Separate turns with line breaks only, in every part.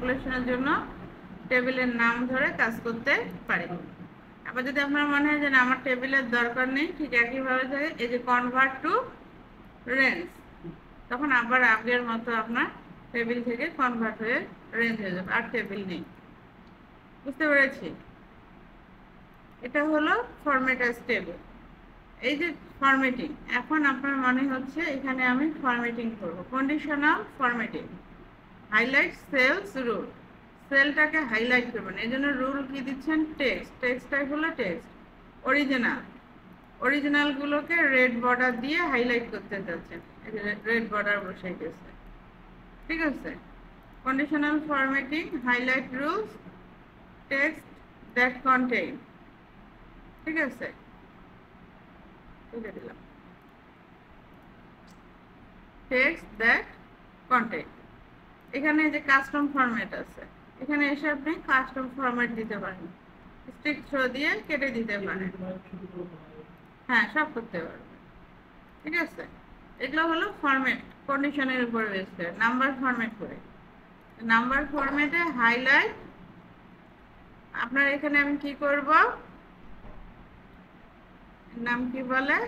ক্যালকুলেশনের জন্য টেবিলের নাম ধরে কাজ করতে পারি। আবার যদি আপনার মনে হয় যে না আমার টেবিলের দরকার নেই, ঠিক একইভাবে থাকে এই যে কনভার্ট টু রেঞ্জ, তখন আবার আগের মতো আপনার টেবিল থেকে কনভার্ট হয়ে রেঞ্জ হয়ে যাবে, আর টেবিল নেই। বুঝতে পেরেছি? এটা হলো ফরম্যাট অ্যাজ টেবিল। এই যে ফরম্যাটিং, এখন আপনার মনে হচ্ছে এখানে আমি ফরম্যাটিং করব, conditional formatting. Highlight cells rule, সেলটাকে হাইলাইট করবেন, এই জন্য রুল কি দিচ্ছেন? টেক্সট। টেক্সটটাই হলো টেক্সট অরিজিনাল, অরিজিনালগুলোকে রেড বর্ডার দিয়ে হাইলাইট করতে যাচ্ছেন, রেড বর্ডার বসে গেছে। ঠিক আছে? Conditional formatting, highlight rules, text that contain. ঠিক আছে, দিলাম টেক্সট দ্যাট কন্টেইন। এখানে যে কাস্টম ফরম্যাট আছে, এখানে এসে আপনি কাস্টম ফরম্যাট দিতে পারেন, স্টিক থ্রো দিয়ে কেটে দিতে পারেন, হ্যাঁ সব করতে পারবেন। ঠিক আছে, এগুলো হলো ফরম্যাট কন্ডিশনের উপর বেস করে। নাম্বার ফরম্যাট করে, নাম্বার ফরম্যাটে হাইলাইট, আপনার এখানে আমি কি করব, নাম কি বলে,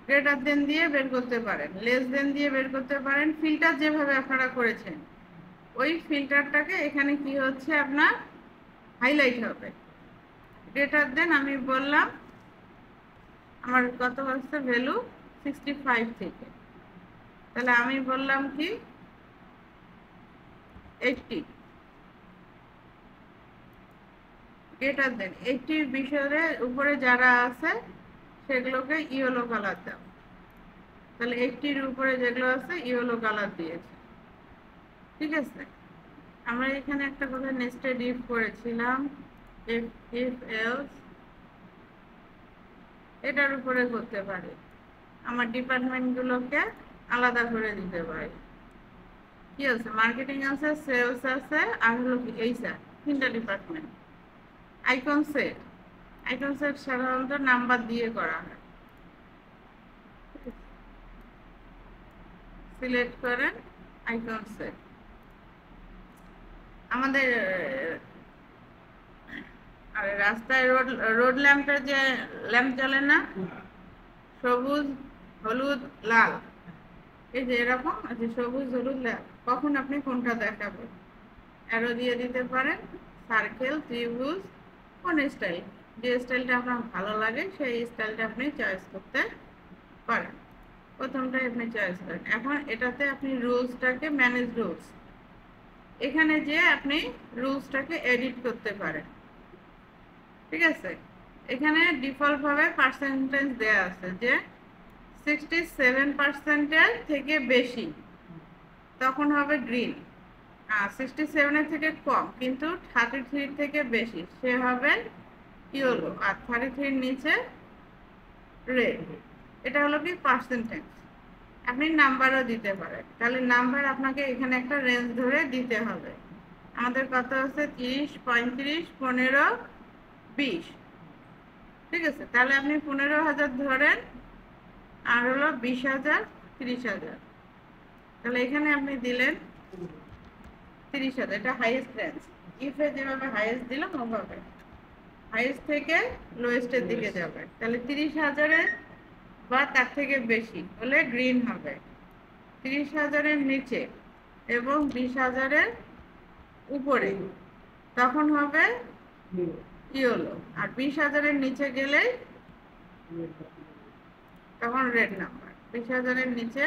গ্রেটার দেন দিয়ে বের করতে পারেন, লেস দেন দিয়ে বের করতে পারেন, ফিল্টার যেভাবে আপনারা করেছেন ওই ফিল্টারটাকে এখানে কি হচ্ছে আপনার হাইলাইট হবে। গ্রেটার দেন আমি বললাম আমার কত হচ্ছে ভ্যালু 65 থেকে, তাহলে আমি বললাম কি 80। গ্রেটার দেন 80 বিষয়ের উপরে যারা আছে সেগুলোকে ইয়েলো কালার দাও, তাহলে 80-র উপরে যেগুলো আছে ইয়েলো কালার দিয়েছে। ঠিক আছে, আমরা এখানে একটা কথা নেস্টেড ইফ করেছিলাম, ইফ এলস, এটার উপরে করতে পারি, আমার ডিপার্টমেন্টগুলোকে আলাদা করে দিতে পারি। কি আছে, মার্কেটিং আছে, সেলস আছে, আর হলো কি এইচআর, তিনটা department. Icon set, icon set সাধারণত নাম্বার দিয়ে করা হয়। সিলেক্ট করেন আইকন সেট। আমাদের আর রাস্তায় রোড ল্যাম্পের যে ল্যাম্প জ্বলে না, সবুজ হলুদ লাল, এই যে এরকম আছে সবুজ হলুদ লাল, কখন আপনি কোনটা দেখাবেন, অ্যারো দিয়ে দিতে পারেন, সার্কেল, ত্রিভুজ, কোন স্টাইল, যে স্টাইলটা আপনার ভালো লাগে সেই স্টাইলটা আপনি চয়েস করতে পারেন। প্রথমটাই আপনি চয়েস করেন। এখন এটাতে আপনি রুলসটাকে ম্যানেজ রুলস, এখানে যে আপনি রুলসটাকে এডিট করতে পারেন। ঠিক আছে, এখানে ডিফল্টভাবে পার্সেন্টেজ দেয়া আছে যে 67%-এর থেকে বেশি তখন হবে গ্রিন, আর 67-এর থেকে কম কিন্তু 33 থেকে বেশি সে হবে ইয়েলো, আর 33-এর নিচে রেড। এটা হলো কি পার্সেন্টেজ। আপনি নাম্বারও দিতে পারেন, তাহলে নাম্বার আপনাকে এখানে একটা রেঞ্জ ধরে দিতে হবে। আমাদের কত আছে 30, 35, 15, 20। ঠিক আছে, তাহলে আপনি 15,000 ধরেন, আর হলো 20,000, 30,000, তাহলে এখানে আপনি দিলেন 30,000, এটা হাইয়েস্ট রেঞ্জ। ইফে যেভাবে হাইয়েস্ট দিলাম ওভাবে হাইয়েস্ট থেকে লোয়েস্টের দিকে যাবে, তাহলে 30,000-এর বা তার থেকে বেশি হলে গ্রিন হবে, 30,000-এর নিচে এবং 20,000-এর উপরে তখন হবে ইয়েলো, আর 20,000-এর নিচে গেলে তখন রেড নাম্বার। 20,000-এর নিচে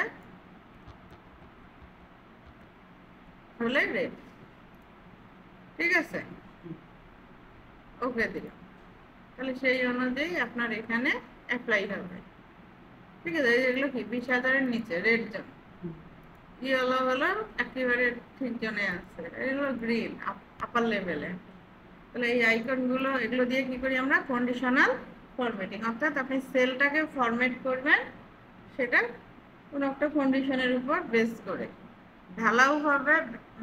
হলে রেড। ঠিক আছে, ওকে দিলাম, তাহলে সেই অনুযায়ী আপনার এখানে অ্যাপ্লাই হবে। ঠিক আছে, এগুলো কি 20,000-এর নিচে রেড জোন, ইয়েলো হলো একেবারে ঠিক জোনে আছে, এগুলো গ্রিন আপার লেভেলে। তাহলে এই আইকনগুলো এগুলো দিয়ে কি করি আমরা, কন্ডিশনাল ফরম্যাটিং, অর্থাৎ আপনি সেলটাকে ফরম্যাট করবেন সেটা কোনো একটা কন্ডিশনের উপর বেস করে, ঢালাওভাবে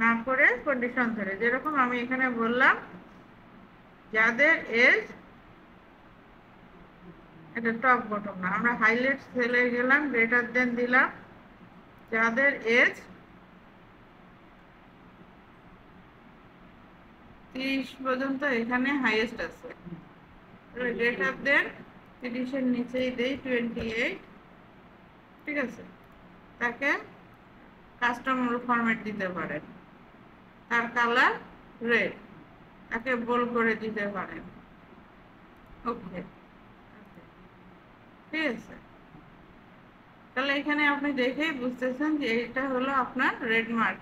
না করে কন্ডিশন ধরে। যেরকম আমি এখানে বললাম যাদের এজ, এটা টপ বটম না, আমরা হাইলাইট সেলে গেলাম, গ্রেটার দেন দিলাম, যাদের এজ 30 পর্যন্ত এখানে হাইয়েস্ট আছে, গ্রেটার দেন 30-এর নিচেই দেই 28, ঠিক আছে। তাকে কাস্টম ফরম্যাট দিতে পারেন, তার কালার রেড, তাকে বোল্ড করে দিতে পারেন। ওকে, ঠিক আছে। তাহলে এখানে আপনি দেখেই বুঝতেছেন যে এটা হলো আপনার রেড মার্ক।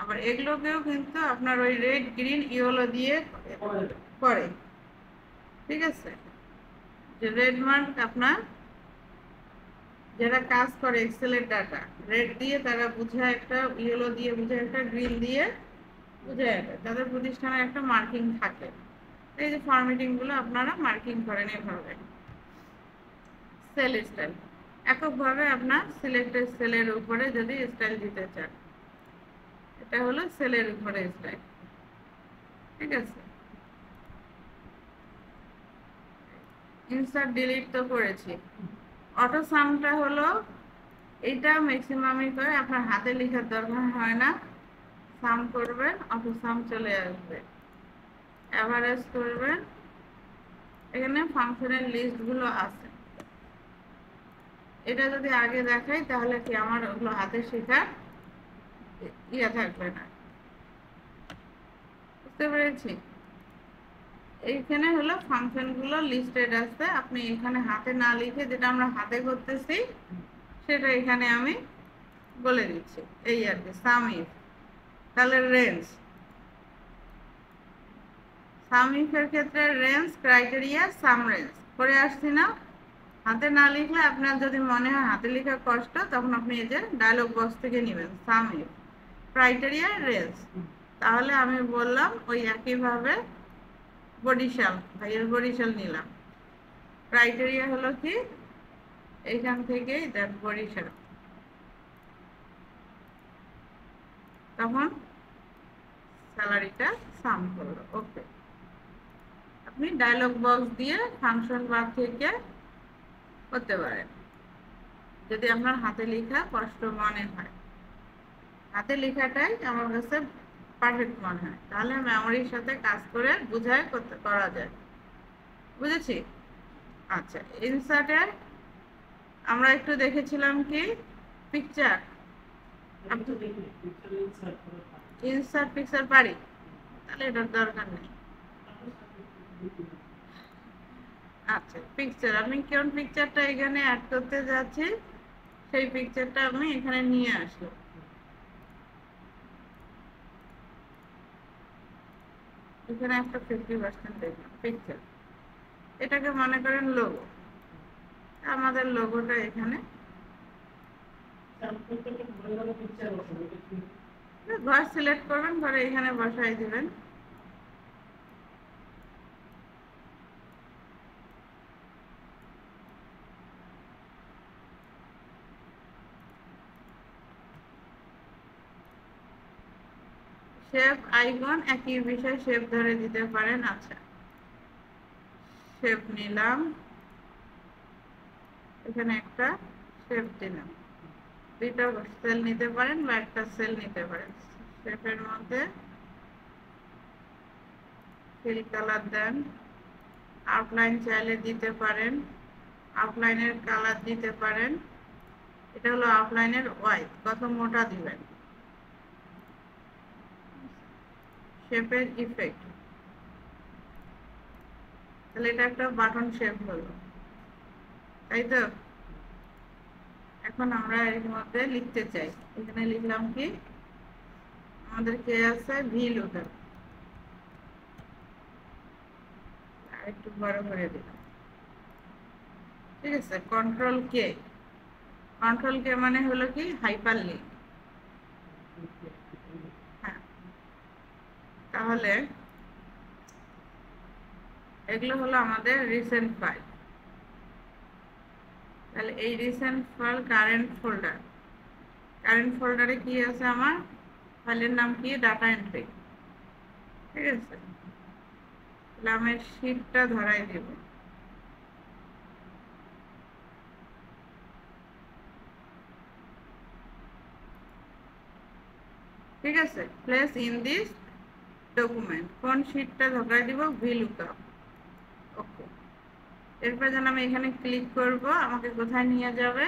আবার এগুলোকেও কিন্তু আপনার ওই রেড, গ্রিন, ইয়েলো দিয়ে করে, ঠিক আছে। যে রেড মার্ক আপনার যারা কাজ করে এক্সেলের ডাটা, রেড দিয়ে তারা বুঝায় একটা, ইয়েলো দিয়ে বুঝায় একটা, গ্রিন দিয়ে বুঝায় একটা, তাদের প্রতিষ্ঠানে একটা মার্কিং থাকে। এই যে ফরম্যাটিং গুলো আপনারা মার্কিং করেন এভাবে। সেল স্টাইল এককভাবে আপনার সিলেক্টেড সেলের উপরে যদি স্টাইল দিতে চান, এটা হলো সেলের উপরে স্টাইল, ঠিক আছে। ইনসার্ট ডিলিট তো করেছি। অটো সামটা হলো এইটা ম্যাক্সিমামই করে, আপনার হাতে লেখার দরকার হয় না, সাম করবেন, অটো সাম চলে আসবে। অ্যাভারেজ করবেন, এখানে ফাংশনের লিস্টগুলো আছে। এটা যদি আগে দেখাই তাহলে কি আমার ওগুলো হাতে শেখার ইয়ে থাকবে না, বুঝতে পেরেছি। এইখানে হলো ফাংশনগুলো লিস্টেড আছে, আপনি এখানে হাতে না লিখে যেটা আমরা হাতে করতেছি সেটা এখানে আমি বলে দিচ্ছি, এই আর কি। সাম ইফ, তাহলে রেঞ্জ, সাম ইফের ক্ষেত্রে রেঞ্জ, ক্রাইটেরিয়া, সাম রেঞ্জ করে আসছি না। হাতে না লিখলে আপনার যদি মনে হয় হাতে লেখা কষ্ট, তখন আপনি এই যে ডায়লগ বক্স থেকে নেবেন সাম ইফ, ক্রাইটেরিয়া, রেঞ্জ। তাহলে আমি বললাম ওই একইভাবে বরিশাল, ভাইয়ের বরিশাল নিলাম, ক্রাইটেরিয়া হলো কি এইখান থেকেই দেন বরিশাল, তখন স্যালারিটা সাম করলো। ওকে, আপনি ডায়লগ বক্স দিয়ে ফাংশন বার থেকে করতে পারেন যদি আপনার হাতে লেখা কষ্ট মনে হয়। হাতে লেখাটাই আমার কাছে পারফেক্ট মনে হয়, তাহলে মেমোরির সাথে কাজ করে বুঝায় করা যায়, বুঝেছি। আচ্ছা, ইনসার্টে আমরা একটু দেখেছিলাম কি পিকচার, ইনসার্ট পিকচার পারি, তাহলে এটার দরকার নেই। আচ্ছা, পিকচার আমি কোন পিকচারটা এখানে অ্যাড করতে যাচ্ছি সেই পিকচারটা আমি এখানে নিয়ে আসি। এখানে একটা 50% দেখলাম পিকচার, এটাকে মনে করেন লোগো, আমাদের লোগোটা এখানে ঘর সিলেক্ট করবেন, ঘরে এখানে বসাই দিবেন। শেপ আইকন একই বিষয় শেপ ধরে দিতে পারেন। আচ্ছা, শেপ নিলাম, এখানে একটা শেপ দিলাম, দুইটা সেল নিতে পারেন বা একটা সেল নিতে পারেন। শেপের মধ্যে ফিল কালার দেন, আউটলাইন চাইলে দিতে পারেন, আউটলাইনের কালার দিতে পারেন। এটা হলো আউটলাইনের ওয়াইড, কত মোটা দিবেন। শেপের ইফেক্ট, তাহলে এটা একটা বাটন শেপ হলো, তাই তো। এখন আমরা এর মধ্যে লিখতে চাই, এখানে লিখলাম কি আমাদের কে আছে ভি লুকার, আর একটু বড় করে দিলাম, ঠিক আছে। কন্ট্রোল কে, কন্ট্রোল কে মানে হলো কি হাইপার লিঙ্ক। হ্যাঁ, তাহলে এগুলো হলো আমাদের রিসেন্ট ফাইল। তাহলে এই recent file current folder, current ফোল্ডারে কি আছে আমার ফাইলের নাম কি ডাটা এন্ট্রি, ঠিক আছে। তাহলে আমি শীটটা ধরাই দেব, ঠিক আছে। প্লেস ইন দিস ডকুমেন্ট কোন শীটটা ঢোকাই দিব, VLOOKUP। ওকে, এরপর যেন আমি এখানে ক্লিক করব, আমাকে কোথায় নিয়ে যাবে,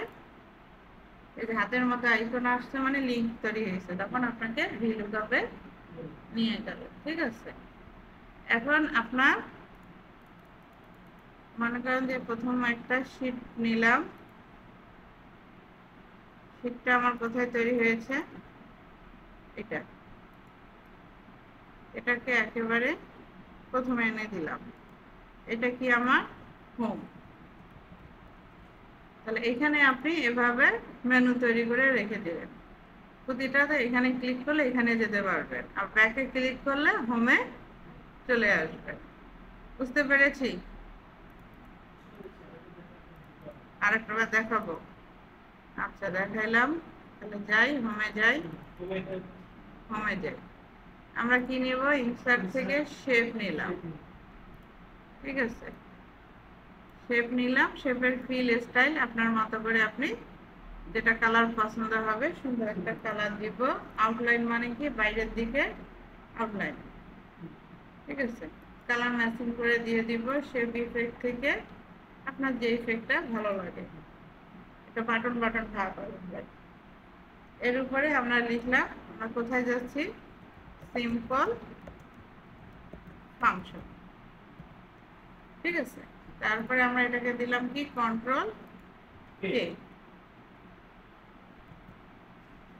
এই যে হাতের মতো আইকন আসছে মানে লিংক তৈরি হয়েছে, তখন আপনাকে VLOOKUP এ নিয়ে যাবে। ঠিক আছে, এখন আপনার মনে করেন যে প্রথম একটা শীট নিলাম, শীটটা আমার কোথায় তৈরি হয়েছে, এটা, এটাকে একেবারে প্রথমে এনে দিলাম, এটা কি আমার হোম। তাহলে এখানে আপনি এভাবে মেনু তৈরি করে রেখে দিবেন, প্রতিটাতে এখানে ক্লিক করলে এখানে যেতে পারবেন, আর ব্যাকে ক্লিক করলে হোমে চলে আসবে। বুঝতে পেরেছি? আরেকটা বার দেখাবো? আচ্ছা, দেখাইলাম। তাহলে যাই, হোমে যাই, হোমে যাই, আমরা কি নিব, ইনসার্ট থেকে শেপ নিলাম। ঠিক আছে, শেপ নিলাম, শেপের ফিল স্টাইল আপনার মতো করে আপনি যেটা কালার পছন্দ হবে সুন্দর একটা কালার দিব। আউটলাইন মানে কি, বাইরের দিকে আউটলাইন। ঠিক আছে, কালার ম্যাচিং করে দিয়ে দিব। শেপ ইফেক্ট থেকে আপনার যে ইফেক্টটা ভালো লাগে, এটা বাটন বাটন ভাব হবে। এর উপরে আমরা লিখলাম, আমরা কোথায় যাচ্ছি, সিম্পল ফাংশন। ঠিক আছে, তারপরে আমরা এটাকে দিলাম কি, Ctrl+K।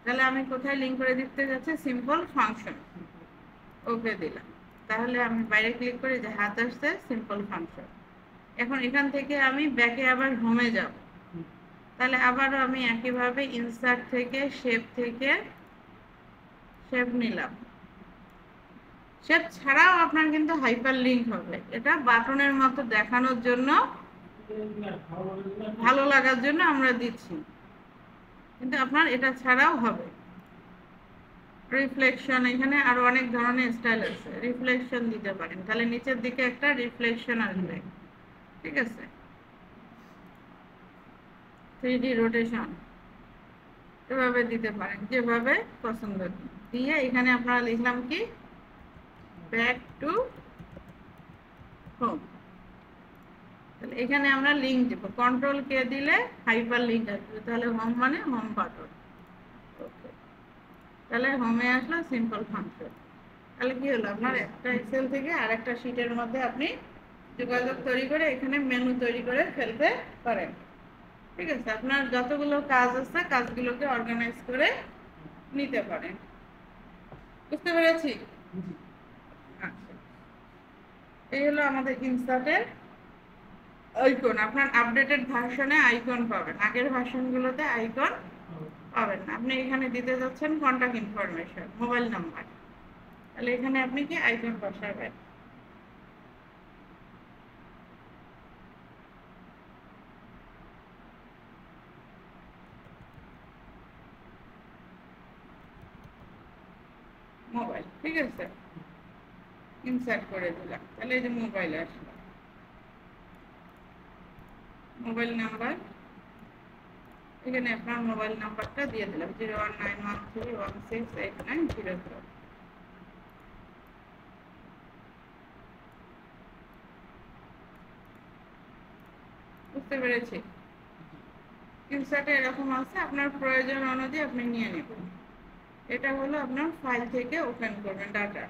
তাহলে আমি কোথায় লিংক করে দিতে যাচ্ছি, সিম্পল ফাংশন। ওকে দিলাম। তাহলে আমি বাইরে ক্লিক করি, যে হাত আসছে সিম্পল ফাংশন। এখন এখান থেকে আমি ব্যাকে আবার হোমে যাব, তাহলে আবারও আমি একইভাবে ইনসার্ট থেকে শেপ নিলাম। শেপ ছাড়াও আপনার কিন্তু হাইপার লিংক হবে, এটা বাটনের মতো দেখানোর জন্য, ভালো লাগার জন্য আমরা দিচ্ছি, কিন্তু আপনার এটা ছাড়াও হবে। রিফ্লেকশন, এখানে আরো অনেক ধরনের স্টাইল আছে, রিফ্লেকশন দিতে পারেন, তাহলে নিচের দিকে একটা রিফ্লেকশন আসবে। ঠিক আছে, 3D রোটেশন এভাবে দিতে পারেন, যেভাবে পছন্দ দিয়ে এখানে আপনারা লিখলাম কি, ব্যাক টু হোম। তাহলে এখানে আমরা লিংক দেব, Ctrl+K দিলে হাইপার লিংক আসবে, তাহলে হোম মানে হোম বাটন। ওকে, তাহলে হোমে আসলো সিম্পল ফাংশন। তাহলে কি হলো, আপনার একটা এক্সেল থেকে আরেকটা শীটের মধ্যে আপনি যোগাযোগ তৈরি করে এখানে মেনু তৈরি করে ফেলতে পারেন। ঠিক আছে, আপনার যতগুলো কাজ আছে কাজগুলোকে অর্গানাইজ করে নিতে পারেন। বুঝতে পেরেছি? আচ্ছা, এই হলো আমাদের ইনসার্টের আইকন। আপনার আপডেটেড ভার্সনে আইকন পাবেন, আগের ভার্সনগুলোতে আইকন পাবেন না। আপনি এখানে দিতে যাচ্ছেন কন্টাক্ট ইনফরমেশন, মোবাইল নাম্বার, তাহলে এখানে আপনি কি আইকন বসাবেন। মোবাইল, ঠিক আছে, ইনসার্ট করে দিলাম, তাহলে এই যে মোবাইল আসলো। মোবাইল নাম্বার, এখানে আপনার মোবাইল নাম্বারটা দিয়ে দিলাম, 01913168900। বুঝতে পেরেছি? ইনসার্টে এরকম আছে, আপনার প্রয়োজন অনুযায়ী আপনি নিয়ে নেবেন। এটা হলো আপনার ফাইল থেকে ওপেন করবেন ডাটা।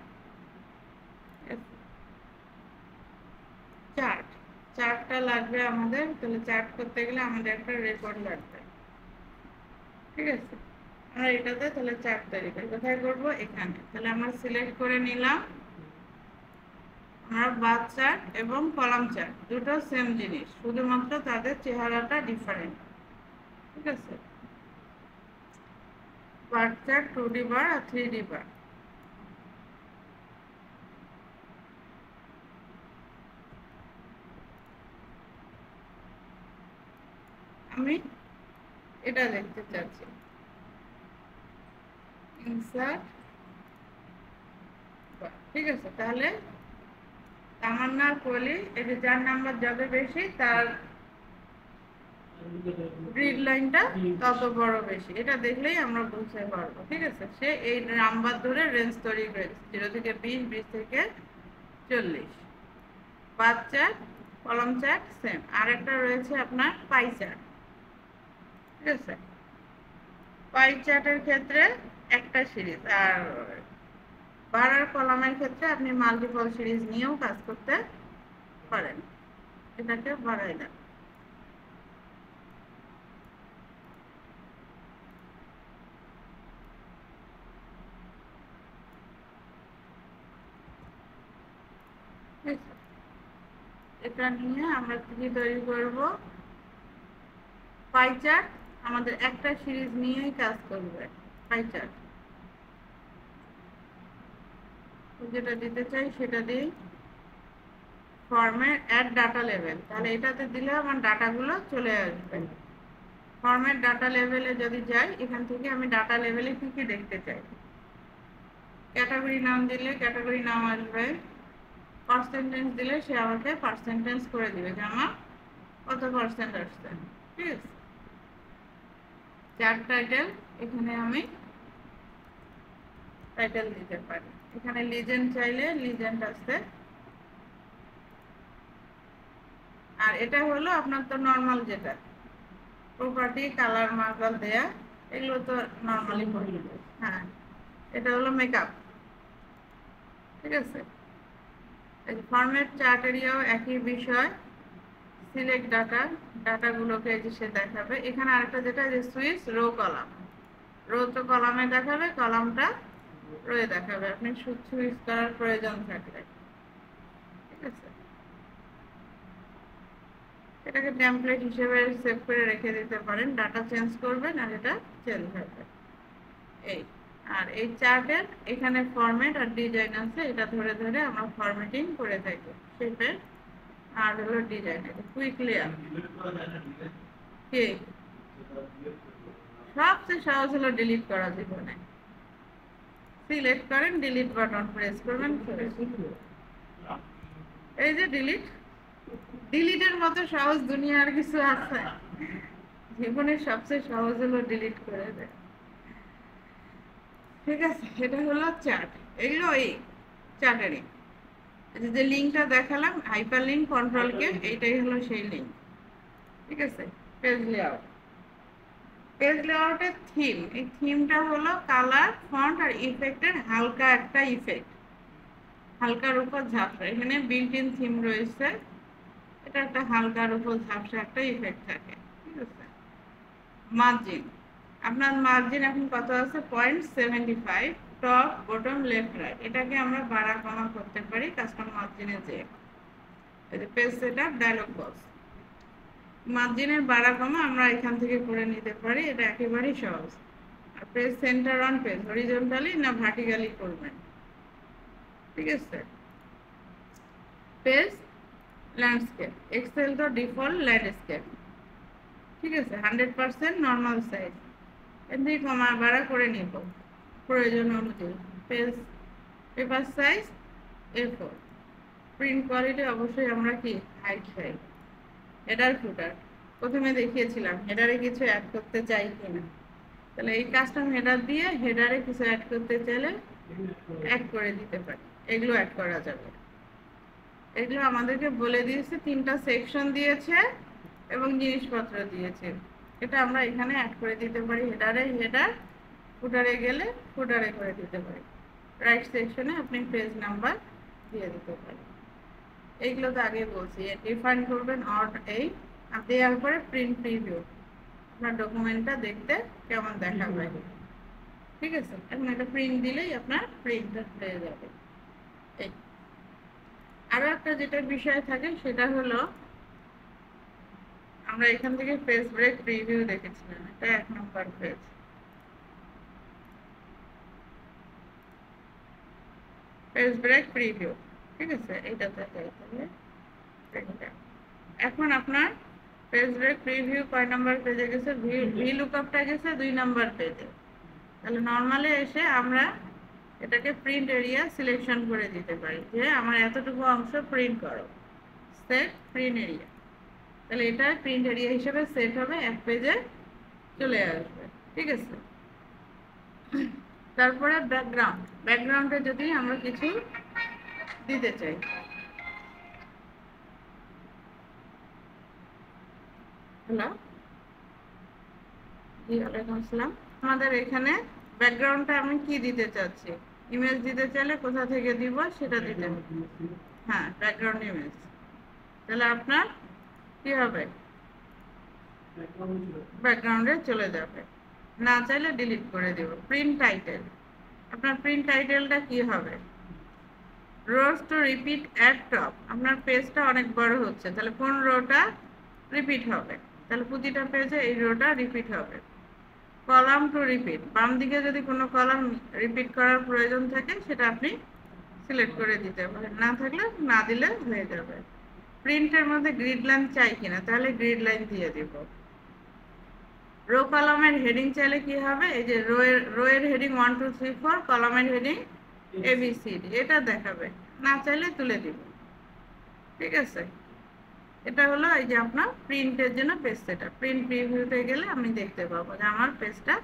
চার্টটা লাগবে আমাদের, তাহলে চার্ট করতে গেলে আমাদের একটা রেকর্ড লাগবে। ঠিক আছে, আমরা এটাতে তাহলে চার্ট তৈরি করি, কোথায় করবো, এখানে। তাহলে আমরা সিলেক্ট করে নিলাম, আমরা বার চার্ট এবং কলাম চার্ট দুটো সেম জিনিস, শুধুমাত্র তাদের চেহারাটা ডিফারেন্ট। ঠিক আছে, বার চার্ট 2D বার আর 3D বার। আমি এটা দেখতে চাচ্ছি, ইনসার্ট। ঠিক আছে, তাহলে তামান্নার কলি, এই যে যার নাম্বার যত বেশি তার গ্রিড লাইনটা তত বড় বেশি, এটা দেখলেই আমরা বুঝতে পারবো। ঠিক আছে, সে এই নাম্বার ধরে রেঞ্জ তৈরি করেছে 0 থেকে 20, 20 থেকে 40। Bar chart, column chart same. আর একটা রয়েছে আপনার পাই চার্ট। ঠিক আছে, পাই চার্টের ক্ষেত্রে একটা সিরিজ, আর বার আর কলামের ক্ষেত্রে আপনি মাল্টিপল সিরিজ নিয়েও কাজ করতে পারেন। এটাকে বাড়াই দেন। এটা নিয়ে আমরা কি তৈরি করব, পাই চার্ট আমাদের একটা সিরিজ নিয়েই কাজ করবে। পাই চার্ট যেটা দিতে চাই সেটা দিই, ফরম্যাট অ্যাড ডাটা লেভেল, তাহলে এটাতে দিলে আমার ডাটাগুলো চলে আসবে। ফরম্যাট ডাটা লেভেলে যদি যাই, এখান থেকে আমি ডাটা লেভেলে কি কি দেখতে চাই। ক্যাটাগরি নাম দিলে ক্যাটাগরি নাম আসবে, পার্সেন্টেজ দিলে সে আমাকে পার্সেন্টেজ করে দিবে যে আমার কত পার্সেন্ট আসছে। ঠিক আছে, চার্ট টাইটেল, এখানে আমি টাইটেল দিতে পারি। এখানে লিজেন্ড চাইলে লিজেন্ড আসছে। আর এটা হলো আপনার তো নর্মাল, যেটা প্রপার্টি কালার মার্কার দেয়া, এগুলো তো নর্মালি পড়ি। হ্যাঁ, এটা হলো মেকআপ। ঠিক আছে, ফরম্যাট চার্ট এরিয়াও একই বিষয়। সিলেক্ট ডাটা, ডাটাগুলোকে যে সে দেখাবে। এখানে আরেকটা যেটা যে সুইচ রো কলাম, রো তো কলামে দেখাবে, কলামটা রোয়ে দেখাবে আপনি সুইচ করার প্রয়োজন থাকলে। ঠিক আছে, এটাকে টেমপ্লেট হিসেবে সেভ করে রেখে দিতে পারেন, ডাটা চেঞ্জ করবেন আর এটা চেঞ্জ হবে। এই আর এই চার্টের এখানে ফরম্যাট আর ডিজাইন আছে, এটা ধরে ধরে আমরা ফরম্যাটিং করে থাকি। শেপের আর হলো ডিজাইন, কুইক লেয়ার। কি সবচেয়ে সহজ হলো ডিলিট করা জীবনে। সিলেক্ট করেন, ডিলিট বাটন প্রেস করবেন, এই যে ডিলিট। ডিলিটের মতো সহজ দুনিয়ার কিছু আছে? জীবনের সবচেয়ে সহজ হলো ডিলিট করে দেয়। ঠিক আছে, এটা হলো চার্ট। এগুলো এই চার্টেরই যে লিঙ্কটা দেখালাম, হাইপার লিঙ্ক কন্ট্রোল কে, এইটাই হলো সেই লিঙ্ক। ঠিক আছে, পেজ লেআউট। পেজ লেআউটের থিম, এই থিমটা হলো কালার, ফন্ট আর ইফেক্টের হালকা একটা ইফেক্ট, হালকার উপর ঝাপসা। এখানে বিল্ট ইন থিম রয়েছে, এটা একটা হালকার উপর ঝাপসা একটা ইফেক্ট থাকে। ঠিক আছে, মার্জিন, আপনার মার্জিন এখন কত আছে, 0.75, টপ বটম লেফট রাইট। এটাকে আমরা বাড়া কমা করতে পারি কাস্টম মার্জিনে যে পেজ সেটআপ ডায়লগ বক্স। মার্জিনের বাড়া কমা আমরা এখান থেকে করে নিতে পারি, এটা একেবারেই সহজ। আর page centre on page, horizontally না ভার্টিক্যালি করবেন। ঠিক আছে, পেজ ল্যান্ডস্কেপ, এক্সেল তো ডিফল্ট ল্যান্ডস্কেপ। ঠিক আছে, 100% নর্মাল সাইজ, এদিকে কমা বাড়া করে নিব প্রয়োজন অনুযায়ী। Page paper size A4। Print quality অবশ্যই আমরা কি হাইট চাই। হেডার ফুটার প্রথমে দেখিয়েছিলাম, হেডারে কিছু অ্যাড করতে চাই কিনা, তাহলে এই কাস্টম হেডার দিয়ে হেডারে কিছু অ্যাড করতে চাইলে অ্যাড করে দিতে পারি, এগুলো অ্যাড করা যাবে। এগুলো আমাদেরকে বলে দিয়েছে, 3টা সেকশন দিয়েছে এবং জিনিসপত্র দিয়েছে, এটা আমরা এখানে অ্যাড করে দিতে পারি। হেডারে হেডার, ফুটারে গেলে ফুটারে করে দিতে পারি, রাইট সেকশনে আপনি পেজ নাম্বার দিয়ে দিতে পারেন। এইগুলো তো আগে বলছি, ডিফাইন করবেন অর এই, আর দেওয়ার পরে প্রিন্ট প্রিভিউ, আপনার ডকুমেন্টটা দেখতে কেমন দেখাবে। ঠিক আছে, এখন এটা প্রিন্ট দিলেই আপনার প্রিন্টটা হয়ে যাবে। এই আরো একটা যেটা বিষয় থাকে সেটা হলো, আমরা এখান থেকে পেজ ব্রেক প্রিভিউ দেখেছিলাম, এটা 1 নম্বর পেজ। পেজ ব্রেক প্রিভিউ, ঠিক আছে, এইটাতে তাহলে এখন আপনার পেজ ব্রেক প্রিভিউ কয় নাম্বার পেজে গেছে, ভি লুকআপটা গেছে 2 নাম্বার পেজে। তাহলে নরমালি এসে আমরা এটাকে প্রিন্ট এরিয়া সিলেকশন করে দিতে পারি যে আমার এতটুকু অংশ প্রিন্ট করো, সেট প্রিন্ট এরিয়া। তাহলে এটা প্রিন্ট এরিয়া হিসেবে সেট হবে, এক পেজে চলে আসবে। ঠিক আছে, তারপরে ব্যাকগ্রাউন্ডে যদি আমরা কিছু দিতে চাই, হ্যালো, জি ওয়ালাইকুম আসসালাম। আমাদের এখানে ব্যাকগ্রাউন্ডটা আমি কি দিতে চাচ্ছি, ইমেজ দিতে চাইলে কোথা থেকে দিব সেটা দিতে হবে। হ্যাঁ, ব্যাকগ্রাউন্ড ইমেজ। তাহলে আপনার কি হবে, ব্যাকগ্রাউন্ডে চলে যাবে। না চাইলে ডিলিট করে দিব। প্রিন্ট টাইটেল, আপনার প্রিন্ট টাইটেলটা কি হবে, রোজ টু রিপিট অ্যাট টপ। আপনার পেজটা অনেক বড় হচ্ছে, তাহলে কোন রোটা রিপিট হবে, তাহলে প্রতিটা পেজে এই রোটা রিপিট হবে। কলাম টু রিপিট, বাম দিকে যদি কোনো কলাম রিপিট করার প্রয়োজন থাকে সেটা আপনি সিলেক্ট করে দিতে পারেন, না থাকলে না দিলে হয়ে যাবে। প্রিন্টের মধ্যে গ্রিড লাইন চাই কিনা, তাহলে গ্রিড লাইন দিয়ে দিব। রো কলামের হেডিং চাইলে কি হবে, এই যে রোয়ের হেডিং 1 2 3 4, কলামের হেডিং ABCD, এটা দেখাবে। না চাইলে তুলে দিব। ঠিক আছে, এটা হলো এই যে আপনার প্রিন্টের জন্য পেজ সেটআপ। প্রিন্ট প্রিভিউতে গেলে আমি দেখতে পাবো যে আমার পেজটা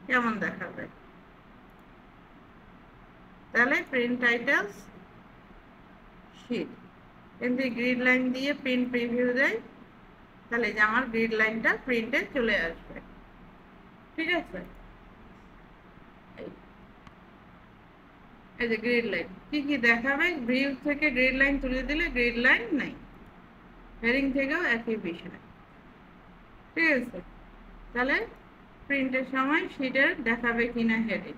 কেমন দেখাবে। তাহলে প্রিন্ট টাইটেলস শীট, কিন্তু গ্রিড লাইন দিয়ে প্রিন্ট প্রিভিউ দেয়, তাহলে যে আমার গ্রিড লাইনটা প্রিন্টে চলে আসবে। ঠিক আছে, এই যে গ্রিড লাইন কি কি দেখাবে, ভিউ থেকে গ্রিড লাইন তুলে দিলে গ্রিড লাইন নাই, হেডিং থেকেও একই বিষয়। ঠিক আছে, তাহলে প্রিন্টের সময় শিটের দেখাবে কিনা হেডিং,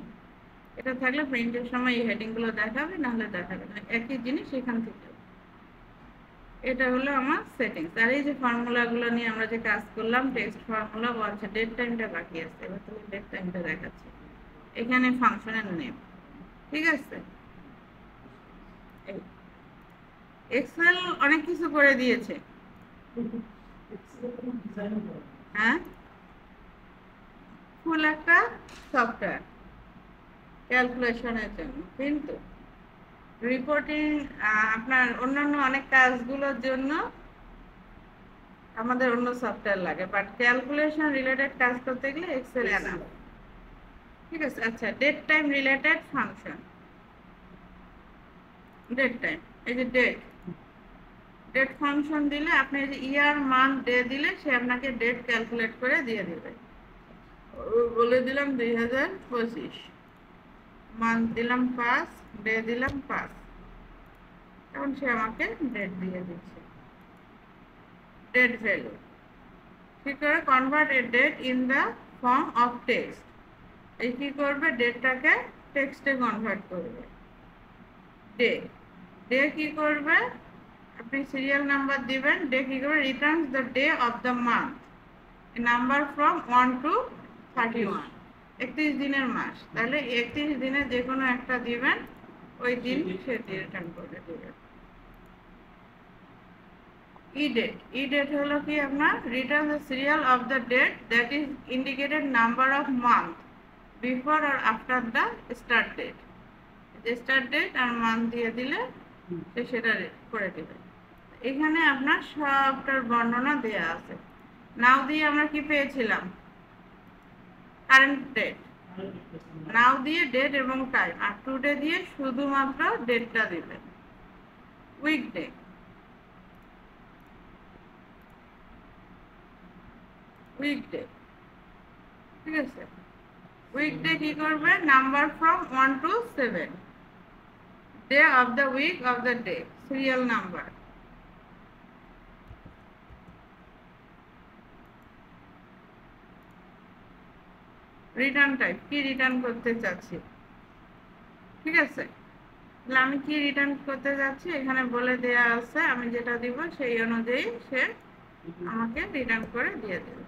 এটা থাকলে প্রিন্টের সময় এই হেডিংগুলো দেখাবে, নাহলে দেখাবে না, একই জিনিস এখান থেকে। এটা হলো আমার সেটিংস। আর এই যে ফর্মুলাগুলো নিয়ে আমরা যে কাজ করলাম, টেক্সট ফর্মুলা, আচ্ছা ডেট টাইমটা বাকি আছে, এবার তাহলে ডেট টাইমটা দেখাচ্ছি। এখানে ফাংশনের নেম। ঠিক আছে, এক্সেল অনেক কিছু করে দিয়েছে। হ্যাঁ, ফুল একটা সফটওয়্যার ক্যালকুলেশনের জন্য, কিন্তু রিপোর্টিং আপনার অন্যান্য অনেক কাজগুলোর জন্য আমাদের অন্য সফটওয়্যার লাগে, বাট ক্যালকুলেশন রিলেটেড কাজ করতে গেলে এক্সেল এনাফ। ঠিক আছে, আচ্ছা date time related function, date time, এই যে ডেট ফাংশন দিলে আপনি এই যে ইয়ার মান্থ ডে দিলে সে আপনাকে ডেট ক্যালকুলেট করে দিয়ে দেবে। বলে দিলাম 2025, মান্থ দিলাম 5, ডে দিলাম 5, এখন সে আমাকে ডেট দিয়ে দিচ্ছে। ডেট ভ্যালু কি করে, convert a date in the form of text, এই কি করবে, ডেটটাকে টেক্সটে কনভার্ট করবে। ডে ডে কি করবে, আপনি সিরিয়াল নাম্বার দিবেন, ডে কি করবে, Returns the day of the month, number from 1 to 31, 31 দিনের মাস, তাহলে 31 দিনে যে কোনো একটা দিবেন, ওই দিন সে রিটার্ন করে দেবে। ই ডেট হলো কি আপনার, return the serial of the date that is indicated number of month before আর আফটার দ্য স্টার্ট ডেট, যে স্টার্ট ডেট আর মান্থ দিয়ে দিলে সে সেটা করে দেবে। এখানে আপনার সবটার বর্ণনা দেয়া আছে। নাও দিয়ে আমরা কি পেয়েছিলাম, কারেন্ট ডেট, নাও দিয়ে ডেট এবং টাইম, আর টুডে দিয়ে শুধুমাত্র ডেটটা দিবেন। উইকডে, ঠিক আছে, উইকডে কি করবে, number from 1 to 7, day of the week of the day, serial number. Return type, কি রিটার্ন করতে চাচ্ছি। ঠিক আছে, তাহলে আমি কি রিটার্ন করতে যাচ্ছি এখানে বলে দেয়া আছে, আমি যেটা দিব সেই অনুযায়ী সে আমাকে রিটার্ন করে দিয়ে দেবে।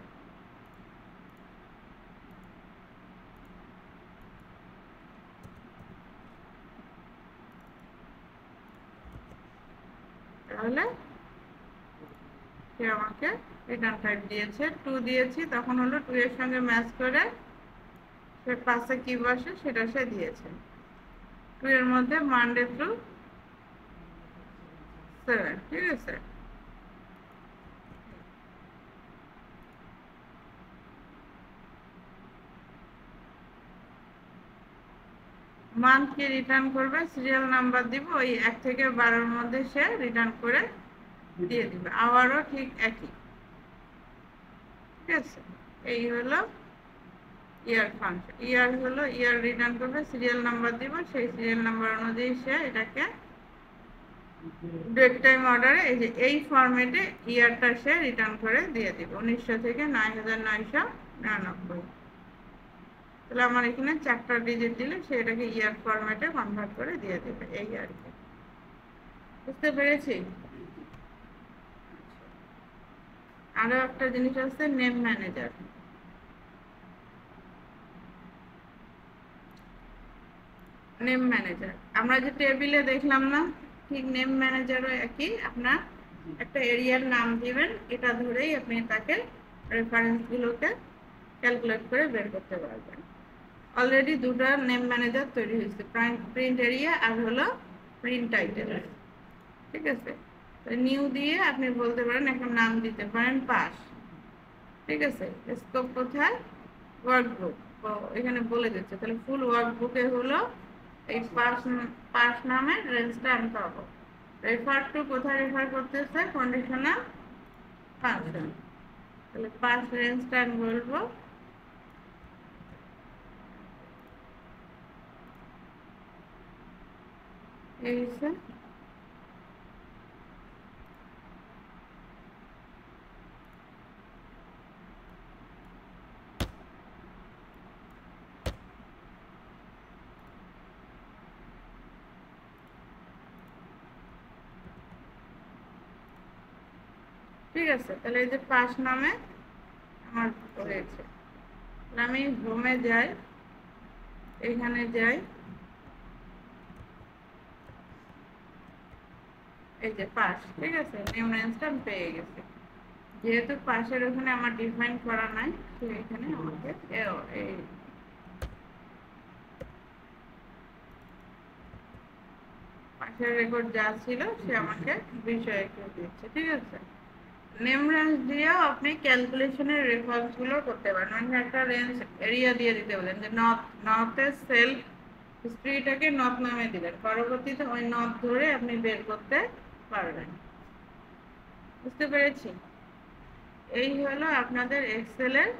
তাহলে সে আমাকে রিটার্ন টাইপ দিয়েছে, 2 দিয়েছি, তখন হলো 2 এর সঙ্গে ম্যাচ করে সে পাশে কি বসে সেটা সে দিয়েছে। 2 এর মধ্যে মানডে টু 7, ঠিক আছে। মান্থ কি রিটার্ন করবে, সিরিয়াল নাম্বার দিব, ওই 1 থেকে 12-এর মধ্যে সে রিটার্ন করে দিয়ে দিবে। আবারও ঠিক একই, ঠিক আছে। এই হলো ইয়ার ফাংশন। ইয়ার হলো ইয়ার রিটার্ন করবে, সিরিয়াল নাম্বার দিব, সেই সিরিয়াল নাম্বার অনুযায়ী সে এটাকে ডেট টাইম অর্ডারে এই যে এই ফরম্যাটে ইয়ারটা সে রিটার্ন করে দিয়ে দিবে 1900 থেকে 9999। তাহলে আমার এখানে 4টা ডিজিট দিলে সে এটাকে ইয়ার ফরম্যাটে কনভার্ট করে দিয়ে দেবে, এই আর কি। বুঝতে পেরেছি? আরো একটা জিনিস আছে, নেম ম্যানেজার। নেম ম্যানেজার আমরা যে টেবিলে দেখলাম না, ঠিক নেম ম্যানেজারও একই। আপনার একটা এরিয়ার নাম দিবেন, এটা ধরেই আপনি তাকে রেফারেন্সগুলোকে ক্যালকুলেট করে বের করতে পারবেন। অলরেডি দুটো নেম ম্যানেজার তৈরি হয়েছে, প্রিন্ট এরিয়া আর হলো প্রিন্ট টাইটেল, ঠিক আছে। নিউ দিয়ে আপনি বলতে পারেন, এখন নাম দিতে পারেন পাস, ঠিক আছে। স্কোপ কোথায়, ওয়ার্কবুক, এখানে বলে দিচ্ছে। তাহলে ফুল ওয়ার্কবুকে হলো এই পাস নামে রেঞ্জটা আমি পাবো। রেফার টু কোথায় রেফার করতেছে, কন্ডিশনাল ফাংশন। তাহলে পাস রেঞ্জটা আমি বলবো এই হচ্ছে ঠিক আছে। তাহলে এই যে পাস নামে আমার হয়েছে। আমি হোমে যাই, এখানে যাই, এই যে পাস, ঠিক আছে। নেম রেঞ্জটা আমি পেয়ে গেছি। যেহেতু পাশের ওখানে আমার ডিফাইন করা নাই, তো এখানে আমাকে এই পাশের রেকর্ড যা ছিল সে আমাকে বিষয় একটু দিচ্ছে, ঠিক আছে। নেম রেঞ্জ দিয়েও আপনি ক্যালকুলেশনের রেফারেন্স গুলো করতে পারেন। মানে একটা রেঞ্জ এরিয়া দিয়ে দিতে বলেন যে নর্থের সেল হিস্ট্রিটাকে নর্থ নামে দিলেন, পরবর্তীতে ওই নর্থ ধরে আপনি বের করতে পারবেন। বুঝতে পেরেছি? এই হলো আপনাদের এক্সেলের